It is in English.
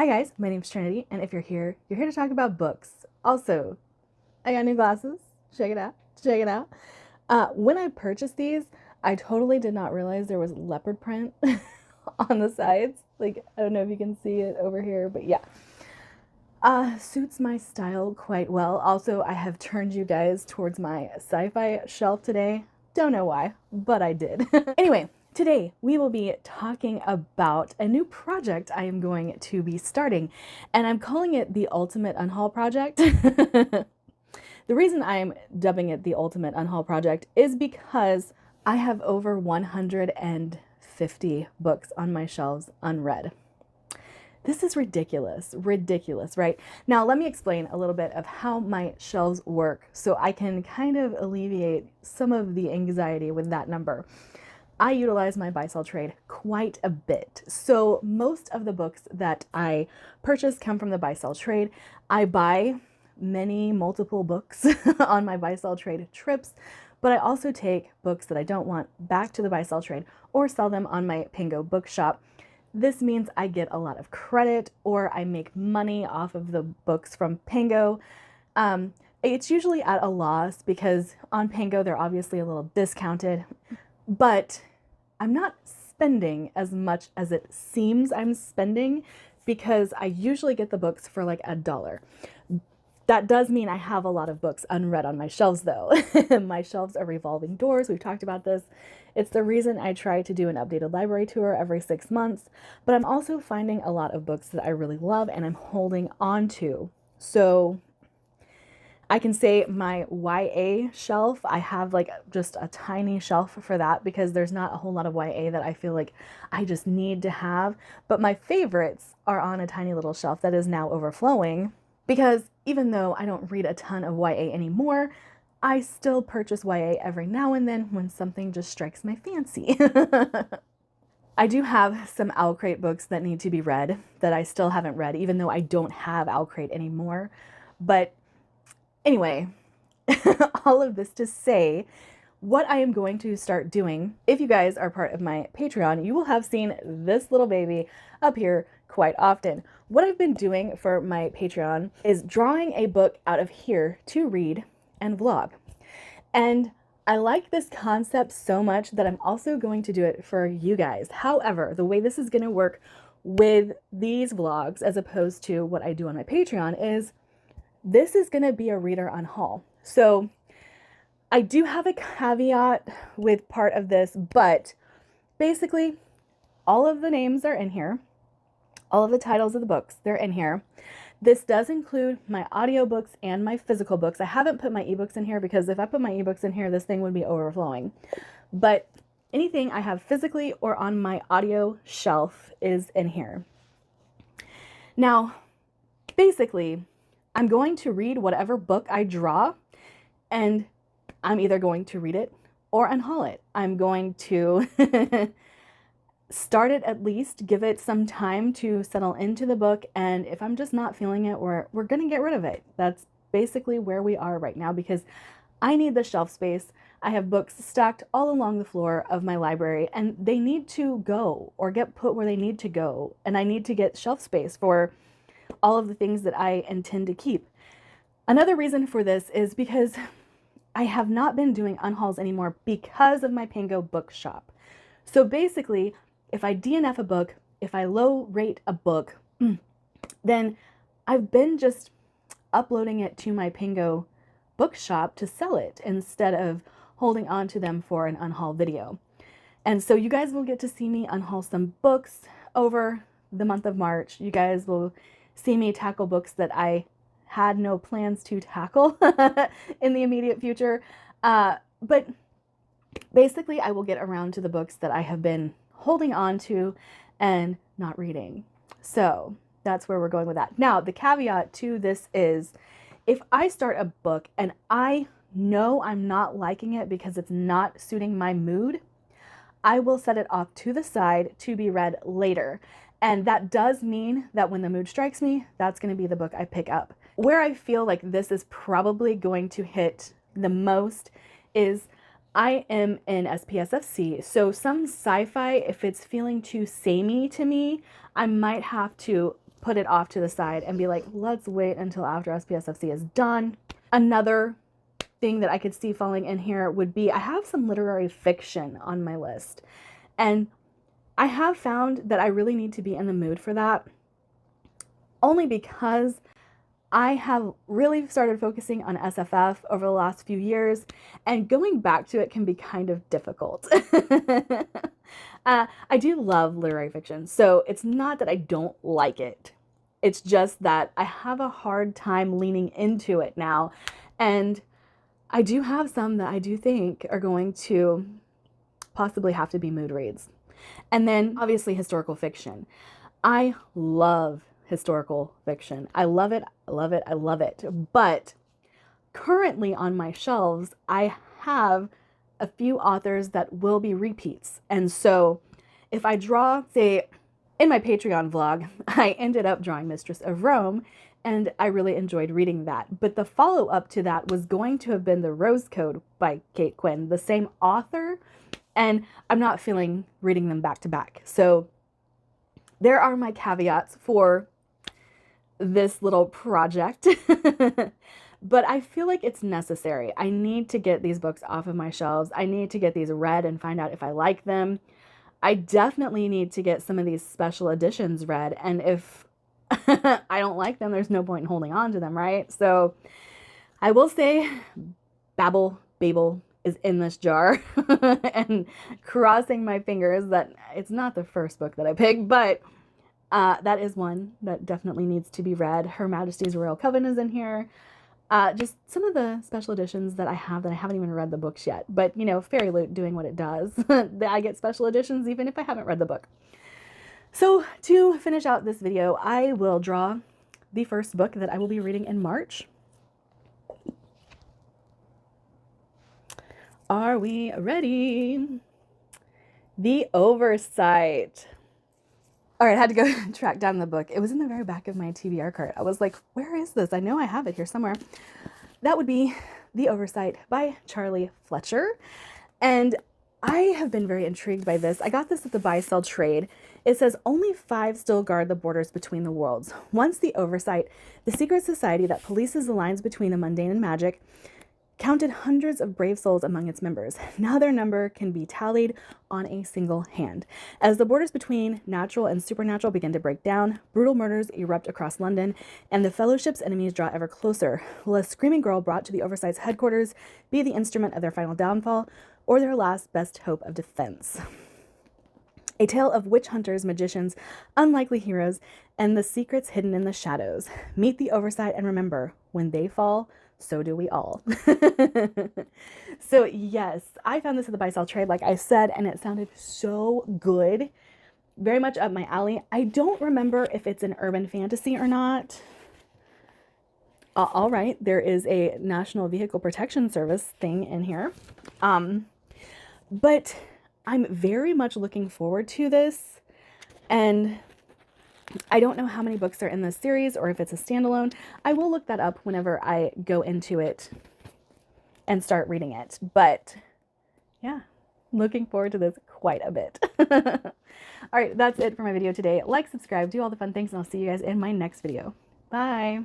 Hi guys, my name's Trinity, and if you're here to talk about books. Also, I got new glasses. Check it out. Check it out. When I purchased these, I totally did not realize there was leopard print on the sides. Like, I don't know if you can see it over here, but yeah. Suits my style quite well. Also, I have turned you guys towards my sci-fi shelf today. Don't know why, but I did. Anyway, today we will be talking about a new project I am going to be starting, and I'm calling it the Ultimate Unhaul Project. The reason I'm dubbing it the Ultimate Unhaul Project is because I have over 150 books on my shelves unread. This is ridiculous, right? Now, let me explain a little bit of how my shelves work so I can kind of alleviate some of the anxiety with that number. I utilize my buy-sell trade quite a bit. So most of the books that I purchase come from the buy-sell trade. I buy multiple books on my buy-sell trade trips, but I also take books that I don't want back to the buy-sell trade or sell them on my Pango bookshop. This means I get a lot of credit or I make money off of the books from Pango. It's usually at a loss because on Pango they're obviously a little discounted, but I'm not spending as much as it seems I'm spending because I usually get the books for like $1. That does mean I have a lot of books unread on my shelves though. My shelves are revolving doors. We've talked about this. It's the reason I try to do an updated library tour every 6 months, but I'm also finding a lot of books that I really love and I'm holding on to. So I can say my YA shelf, I have like just a tiny shelf for that because there's not a whole lot of YA that I feel like I just need to have. But my favorites are on a tiny little shelf that is now overflowing because even though I don't read a ton of YA anymore, I still purchase YA every now and then when something just strikes my fancy. I do have some Owlcrate books that need to be read that I still haven't read, even though I don't have Owlcrate anymore. But anyway, all of this to say, what I am going to start doing, if you guys are part of my Patreon, you will have seen this little baby up here quite often. What I've been doing for my Patreon is drawing a book out of here to read and vlog. And I like this concept so much that I'm also going to do it for you guys. However, the way this is going to work with these vlogs as opposed to what I do on my Patreon is this is going to be a reader unhaul. So I do have a caveat with part of this, but basically all of the names are in here. All of the titles of the books, they're in here. This does include my audiobooks and my physical books. I haven't put my ebooks in here because if I put my ebooks in here, this thing would be overflowing. But anything I have physically or on my audio shelf is in here. Now, basically, I'm going to read whatever book I draw, and I'm either going to read it or unhaul it. I'm going to start it at least, give it some time to settle into the book, and if I'm just not feeling it, we're going to get rid of it. That's basically where we are right now because I need the shelf space. I have books stacked all along the floor of my library and they need to go or get put where they need to go, and I need to get shelf space for all of the things that I intend to keep. Another reason for this is because I have not been doing unhauls anymore because of my Pango bookshop. So basically, if I DNF a book, if I low rate a book, then I've been just uploading it to my Pango bookshop to sell it instead of holding on to them for an unhaul video. And so you guys will get to see me unhaul some books over the month of March. You guys will see me tackle books that I had no plans to tackle in the immediate future. But basically, I will get around to the books that I have been holding on to and not reading. So that's where we're going with that. Now, the caveat to this is if I start a book and I know I'm not liking it because it's not suiting my mood, I will set it off to the side to be read later. And that does mean that when the mood strikes me, that's going to be the book I pick up. Where I feel like this is probably going to hit the most is I am in SPSFC, so some sci-fi, if it's feeling too samey to me, I might have to put it off to the side and be like, let's wait until after SPSFC is done. Another thing that I could see falling in here would be, I have some literary fiction on my list. And I have found that I really need to be in the mood for that, only because I have really started focusing on SFF over the last few years, and going back to it can be kind of difficult. I do love literary fiction, so it's not that I don't like it. It's just that I have a hard time leaning into it now, and I do have some that I do think are going to possibly have to be mood reads. And then obviously historical fiction. I love historical fiction. I love it, I love it, I love it. But currently on my shelves, I have a few authors that will be repeats. And so if I draw, say, in my Patreon vlog, I ended up drawing Mistress of Rome, and I really enjoyed reading that. But the follow-up to that was going to have been The Rose Code by Kate Quinn, the same author, and I'm not feeling reading them back to back. So there are my caveats for this little project. But I feel like it's necessary. I need to get these books off of my shelves. I need to get these read and find out if I like them. I definitely need to get some of these special editions read. And if I don't like them, there's no point in holding on to them, right? So I will say Babel is in this jar, and crossing my fingers that it's not the first book that I picked, but that is one that definitely needs to be read. Her Majesty's Royal Coven is in here. Just some of the special editions that I have that I haven't even read the books yet. But, you know, Fairy Loot doing what it does. I get special editions even if I haven't read the book. So to finish out this video, I will draw the first book that I will be reading in March. Are we ready? The Oversight. All right, I had to go track down the book. It was in the very back of my TBR cart. I was like, where is this? I know I have it here somewhere. That would be The Oversight by Charlie Fletcher. And I have been very intrigued by this. I got this at the buy sell trade. It says only 5 still guard the borders between the worlds. Once the Oversight, the secret society that polices the lines between the mundane and magic, counted hundreds of brave souls among its members. Now their number can be tallied on a single hand. As the borders between natural and supernatural begin to break down, brutal murders erupt across London, and the Fellowship's enemies draw ever closer. Will a screaming girl brought to the Oversight's headquarters be the instrument of their final downfall, or their last best hope of defense? A tale of witch hunters, magicians, unlikely heroes, and the secrets hidden in the shadows. Meet the Oversight and remember, when they fall, so do we all. So yes, I found this at the buy sell trade, like I said, and it sounded so good. Very much up my alley. I don't remember if it's an urban fantasy or not. All right, there is a National Vehicle Protection Service thing in here. But I'm very much looking forward to this, and I don't know how many books are in this series or if it's a standalone. I will look that up whenever I go into it and start reading it. But yeah, looking forward to this quite a bit. All right, that's it for my video today. Like, subscribe, do all the fun things, and I'll see you guys in my next video. Bye.